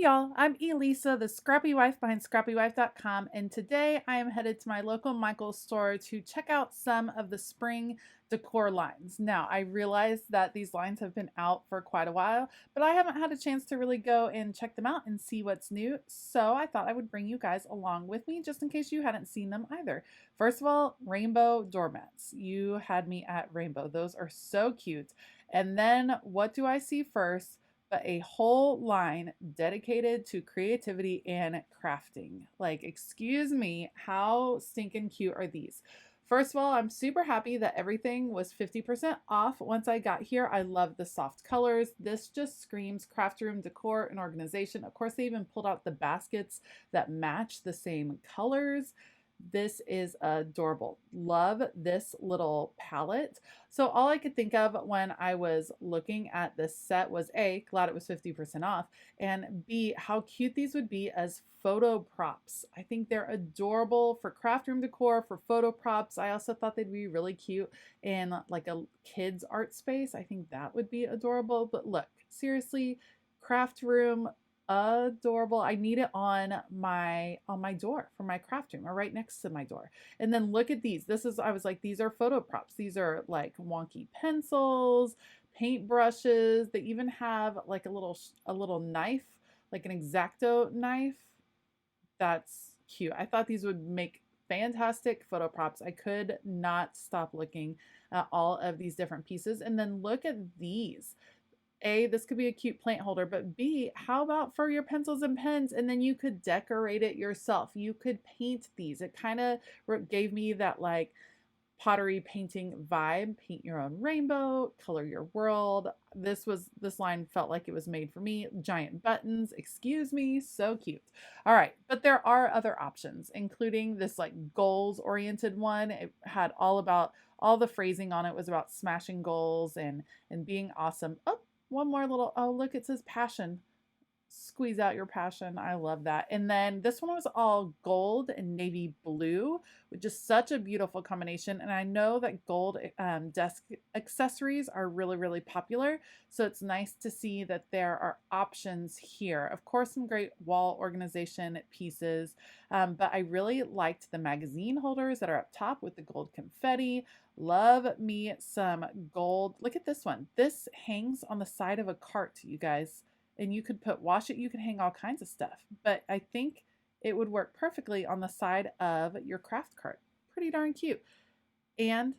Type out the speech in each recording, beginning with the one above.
y'all, I'm Elisa, the Scrappy Wife behind ScrappyWife.com, and today I am headed to my local Michael's store to check out some of the spring decor lines. Now, I realize that these lines have been out for quite a while, but I haven't had a chance to really go and check them out and see what's new, so I thought I would bring you guys along with me just in case you hadn't seen them either. First of all, rainbow doormats. You had me at rainbow. Those are so cute. And then what do I see first? But a whole line dedicated to creativity and crafting. Like, excuse me, how stinking cute are these? First of all, I'm super happy that everything was 50% off once I got here. I love the soft colors. This just screams craft room decor and organization. Of course, they even pulled out the baskets that match the same colors. This is adorable. Love this little palette. So all I could think of when I was looking at this set was A, glad it was 50% off, and B, how cute these would be as photo props. I think they're adorable for craft room decor, for photo props. I also thought they'd be really cute in like a kids art space. I think that would be adorable. But look, seriously, craft room, adorable. I need it on my door for my craft room or right next to my door. And then look at these. I was like, these are photo props. These are like wonky pencils, paint brushes. They even have like a little knife, like an X-Acto knife. That's cute. I thought these would make fantastic photo props. I could not stop looking at all of these different pieces. And then look at these. A, this could be a cute plant holder, but B, how about for your pencils and pens? And then you could decorate it yourself. You could paint these. It kind of gave me that like pottery painting vibe. Paint your own rainbow, color your world. This line felt like it was made for me. Giant buttons, excuse me, so cute. All right, but there are other options, including this like goals oriented one. It had all the phrasing on it was about smashing goals and being awesome. Oh, one more little, oh, look, it says passion. Squeeze out your passion. I love that. And then this one was all gold and navy blue, which is such a beautiful combination. And I know that gold desk accessories are really, really popular. So it's nice to see that there are options here. Of course, some great wall organization pieces, but I really liked the magazine holders that are up top with the gold confetti. Love me some gold. Look at this one. This hangs on the side of a cart, you guys. And you could wash it, you could hang all kinds of stuff. But I think it would work perfectly on the side of your craft cart. Pretty darn cute. And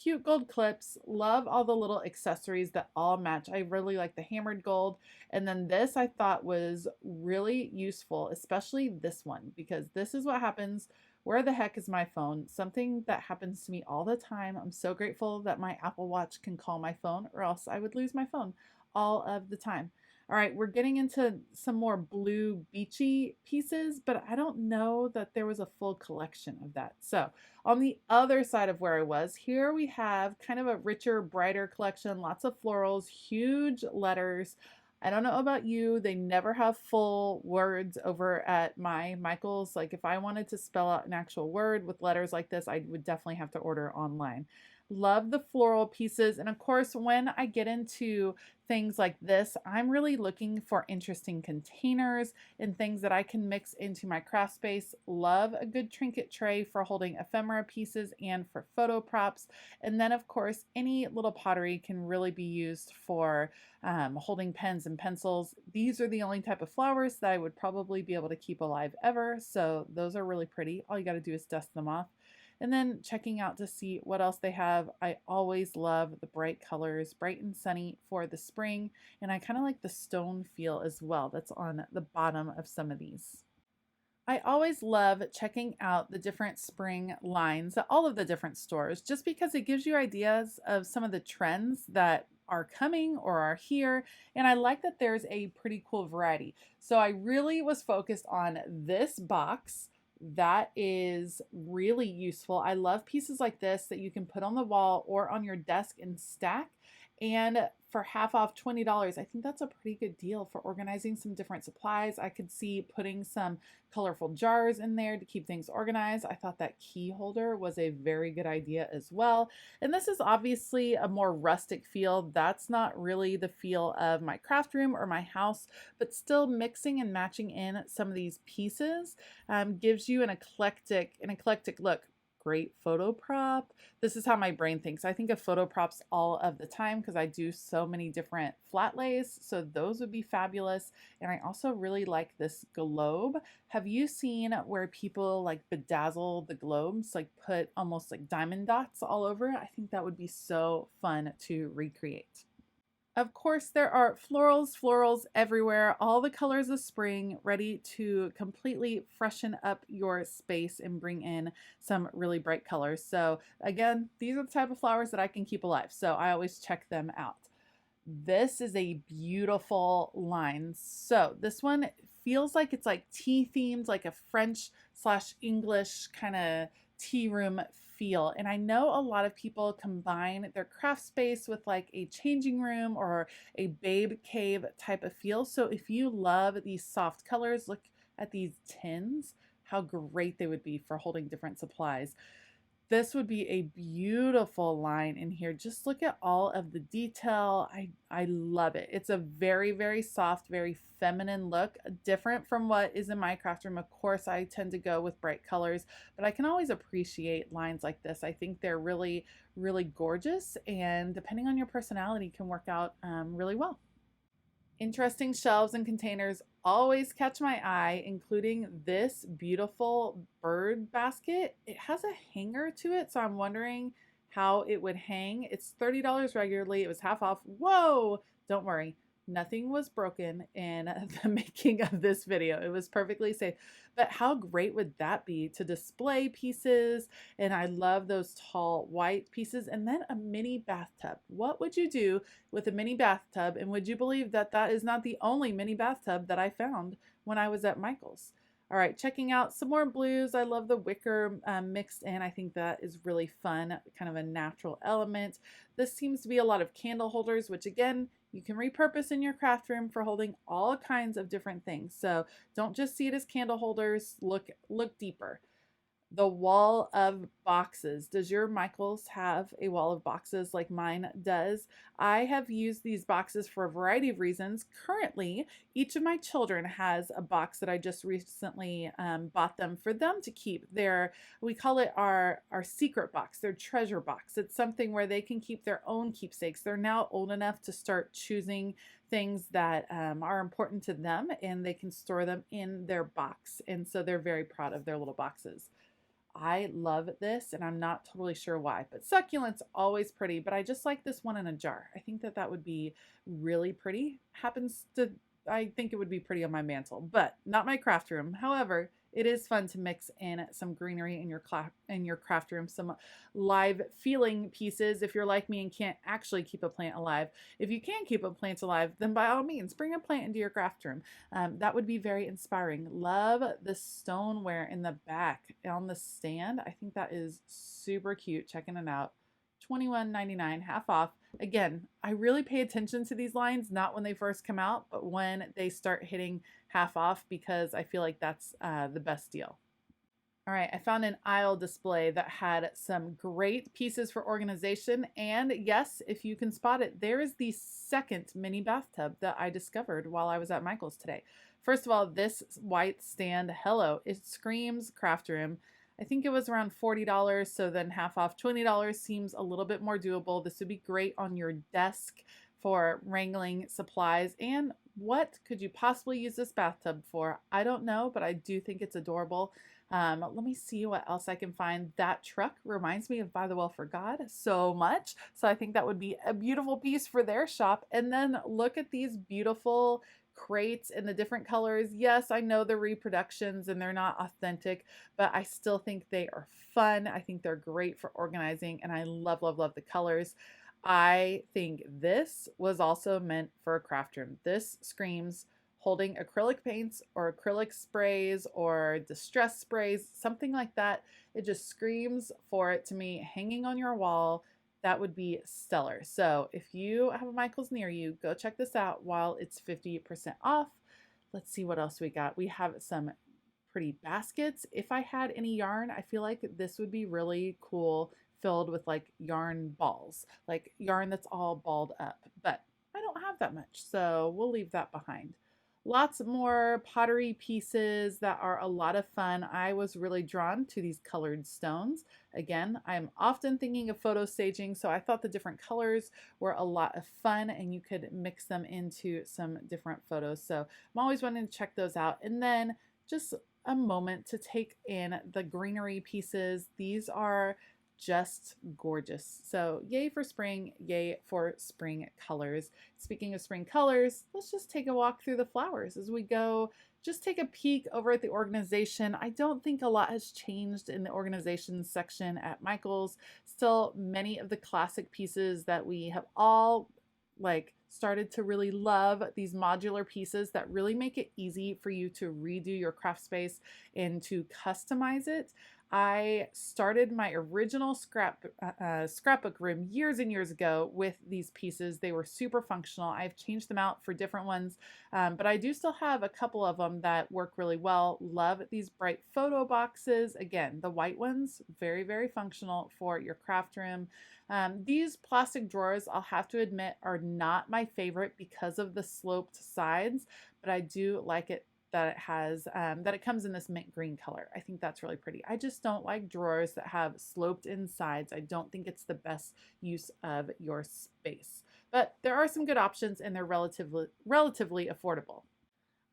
cute gold clips. Love all the little accessories that all match. I really like the hammered gold. And then this I thought was really useful, especially this one, because this is what happens. Where the heck is my phone? Something that happens to me all the time. I'm so grateful that my Apple Watch can call my phone, or else I would lose my phone all of the time. All right, we're getting into some more blue beachy pieces, but I don't know that there was a full collection of that. So on the other side of where I was, here we have kind of a richer, brighter collection, lots of florals, huge letters. I don't know about you, they never have full words over at my Michael's. Like if I wanted to spell out an actual word with letters like this, I would definitely have to order online. Love the floral pieces. And of course, when I get into things like this, I'm really looking for interesting containers and things that I can mix into my craft space. Love a good trinket tray for holding ephemera pieces and for photo props. And then of course, any little pottery can really be used for holding pens and pencils. These are the only type of flowers that I would probably be able to keep alive ever. So those are really pretty. All you got to do is dust them off. And then checking out to see what else they have. I always love the bright colors, bright and sunny for the spring. And I kind of like the stone feel as well that's on the bottom of some of these. I always love checking out the different spring lines at all of the different stores just because it gives you ideas of some of the trends that are coming or are here. And I like that there's a pretty cool variety. So I really was focused on this box. That is really useful. I love pieces like this that you can put on the wall or on your desk and stack. And for half off $20, I think that's a pretty good deal for organizing some different supplies. I could see putting some colorful jars in there to keep things organized. I thought that key holder was a very good idea as well. And this is obviously a more rustic feel. That's not really the feel of my craft room or my house, but still mixing and matching in some of these pieces gives you an eclectic look. Great photo prop. This is how my brain thinks. I think of photo props all of the time because I do so many different flat lays. So those would be fabulous. And I also really like this globe. Have you seen where people like bedazzle the globes, like put almost like diamond dots all over it? I think that would be so fun to recreate. Of course, there are florals everywhere, all the colors of spring, ready to completely freshen up your space and bring in some really bright colors. So again, these are the type of flowers that I can keep alive, so I always check them out. This is a beautiful line. So this one feels like it's like tea themed, like a French slash English kind of tea room feel. And I know a lot of people combine their craft space with like a changing room or a babe cave type of feel. So if you love these soft colors, look at these tins, how great they would be for holding different supplies. This would be a beautiful line in here. Just look at all of the detail. I love it. It's a very, very soft, very feminine look, different from what is in my craft room. Of course, I tend to go with bright colors, but I can always appreciate lines like this. I think they're really, really gorgeous, and depending on your personality can work out really well. Interesting shelves and containers always catch my eye, including this beautiful bird basket. It has a hanger to it, so I'm wondering how it would hang. It's $30 regularly. It was half off. Whoa! Don't worry. Nothing was broken in the making of this video. It was perfectly safe. But how great would that be to display pieces? And I love those tall white pieces. And then a mini bathtub. What would you do with a mini bathtub? And would you believe that that is not the only mini bathtub that I found when I was at Michael's? All right, checking out some more blues. I love the wicker mixed in. I think that is really fun, kind of a natural element. This seems to be a lot of candle holders, which again, you can repurpose in your craft room for holding all kinds of different things. So don't just see it as candle holders, look deeper. The wall of boxes. Does your Michaels have a wall of boxes like mine does? I have used these boxes for a variety of reasons. Currently, each of my children has a box that I just recently bought them for them to keep. We call it our secret box, their treasure box. It's something where they can keep their own keepsakes. They're now old enough to start choosing things that are important to them, and they can store them in their box. And so they're very proud of their little boxes. I love this, and I'm not totally sure why, but succulent's always pretty, but I just like this one in a jar. I think that that would be really pretty. I think it would be pretty on my mantle, but not my craft room. However, it is fun to mix in some greenery in your craft room, some live feeling pieces if you're like me and can't actually keep a plant alive. If you can keep a plant alive, then by all means, bring a plant into your craft room. That would be very inspiring. Love the stoneware in the back on the stand. I think that is super cute. Checking it out. $21.99, half off. Again, I really pay attention to these lines, not when they first come out, but when they start hitting half off, because I feel like that's the best deal. All right, I found an aisle display that had some great pieces for organization. And yes, if you can spot it, there is the second mini bathtub that I discovered while I was at Michael's today. First of all, this white stand, hello, it screams craft room. I think it was around $40, so then half off $20 seems a little bit more doable. This would be great on your desk for wrangling supplies. And what could you possibly use this bathtub for? I don't know, but I do think it's adorable. Let me see what else I can find. That truck reminds me of By the Well for God so much. So I think that would be a beautiful piece for their shop. And then look at these beautiful crates in the different colors. Yes, I know they're reproductions and they're not authentic, but I still think they are fun. I think they're great for organizing, and I love, love, love the colors. I think this was also meant for a craft room. This screams holding acrylic paints or acrylic sprays or distress sprays, something like that. It just screams for it to me, hanging on your wall, that would be stellar. So if you have a Michaels near you, go check this out while it's 50% off. Let's see what else we got. We have some pretty baskets. If I had any yarn, I feel like this would be really cool, filled with like yarn balls, like yarn that's all balled up, but I don't have that much, so we'll leave that behind. Lots more pottery pieces that are a lot of fun. I was really drawn to these colored stones. Again, I'm often thinking of photo staging, so I thought the different colors were a lot of fun and you could mix them into some different photos. So I'm always wanting to check those out. And then just a moment to take in the greenery pieces. These are just gorgeous. So yay for spring, yay for spring colors. Speaking of spring colors, let's just take a walk through the flowers as we go. Just take a peek over at the organization. I don't think a lot has changed in the organization section at Michaels. Still many of the classic pieces that we have all started to really love, these modular pieces that really make it easy for you to redo your craft space and to customize it. I started my original scrapbook room years and years ago with these pieces. They were super functional. I've changed them out for different ones, but I do still have a couple of them that work really well. Love these bright photo boxes. Again, the white ones, very, very functional for your craft room. These plastic drawers, I'll have to admit, are not my favorite because of the sloped sides, but I do like it that it comes in this mint green color. I think that's really pretty. I just don't like drawers that have sloped insides. I don't think it's the best use of your space. But there are some good options and they're relatively affordable.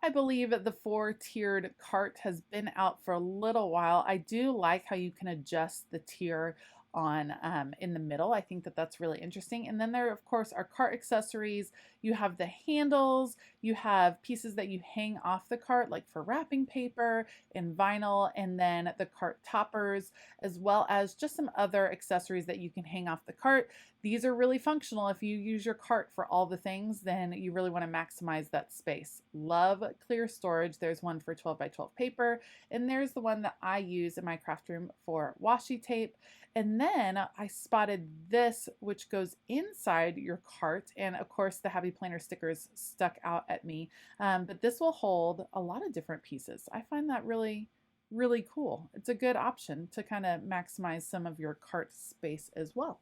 I believe the 4-tiered cart has been out for a little while. I do like how you can adjust the tier on in the middle. I think that that's really interesting. And then there, of course, are cart accessories. You have the handles, you have pieces that you hang off the cart, like for wrapping paper and vinyl, and then the cart toppers, as well as just some other accessories that you can hang off the cart. These are really functional. If you use your cart for all the things, then you really want to maximize that space. Love clear storage. There's one for 12 by 12 paper, and there's the one that I use in my craft room for washi tape. And then I spotted this, which goes inside your cart. And of course, the Happy Planner stickers stuck out at me. But this will hold a lot of different pieces. I find that really, really cool. It's a good option to kind of maximize some of your cart space as well.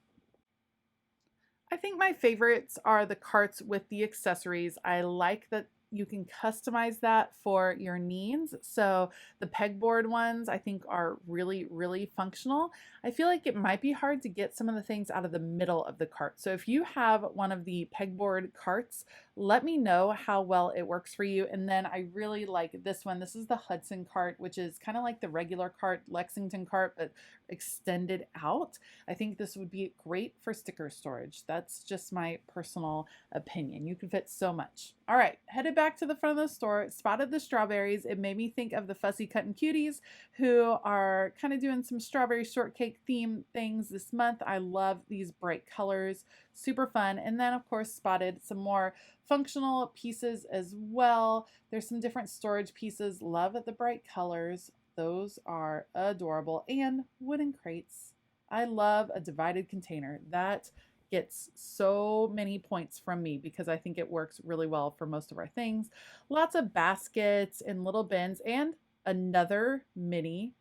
I think my favorites are the carts with the accessories. I like that you can customize that for your needs. So the pegboard ones I think are really, really functional. I feel like it might be hard to get some of the things out of the middle of the cart. So if you have one of the pegboard carts, let me know how well it works for you. And then I really like this one. This is the Hudson Cart, which is kind of like the regular cart, Lexington cart, but extended out. I think this would be great for sticker storage. That's just my personal opinion. You can fit so much. All right, headed back to the front of the store, spotted the strawberries. It made me think of the Fussy Cuttin' Cuties, who are kind of doing some strawberry shortcake theme things this month. I love these bright colors, super fun. And then of course spotted some more functional pieces as well. There's some different storage pieces. Love the bright colors. Those are adorable. And wooden crates. I love a divided container. That gets so many points from me because I think it works really well for most of our things. Lots of baskets and little bins and another mini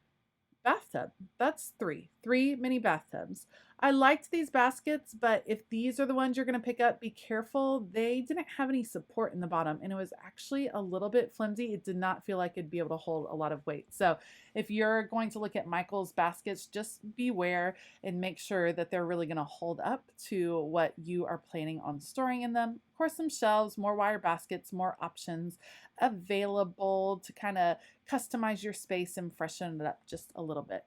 bathtub. That's three mini bathtubs. I liked these baskets, but if these are the ones you're going to pick up, be careful. They didn't have any support in the bottom and it was actually a little bit flimsy. It did not feel like it'd be able to hold a lot of weight. So if you're going to look at Michaels baskets, just beware and make sure that they're really going to hold up to what you are planning on storing in them. Of course, some shelves, more wire baskets, more options available to kind of customize your space and freshen it up just a little bit.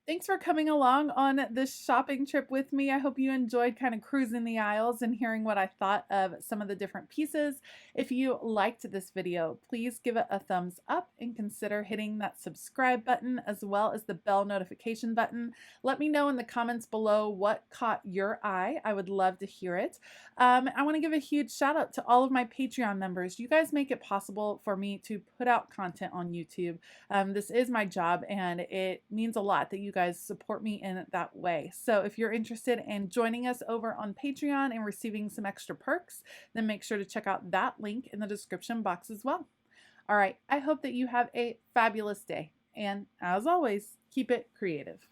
Thanks for coming along on this shopping trip with me. I hope you enjoyed kind of cruising the aisles and hearing what I thought of some of the different pieces. If you liked this video, please give it a thumbs up and consider hitting that subscribe button as well as the bell notification button. Let me know in the comments below what caught your eye. I would love to hear it. I want to give a huge shout out to all of my Patreon members. You guys make it possible for me to put out content on YouTube. This is my job and it means a lot that you guys support me in that way. So if you're interested in joining us over on Patreon and receiving some extra perks, then make sure to check out that link in the description box as well. All right, I hope that you have a fabulous day. And as always, keep it creative.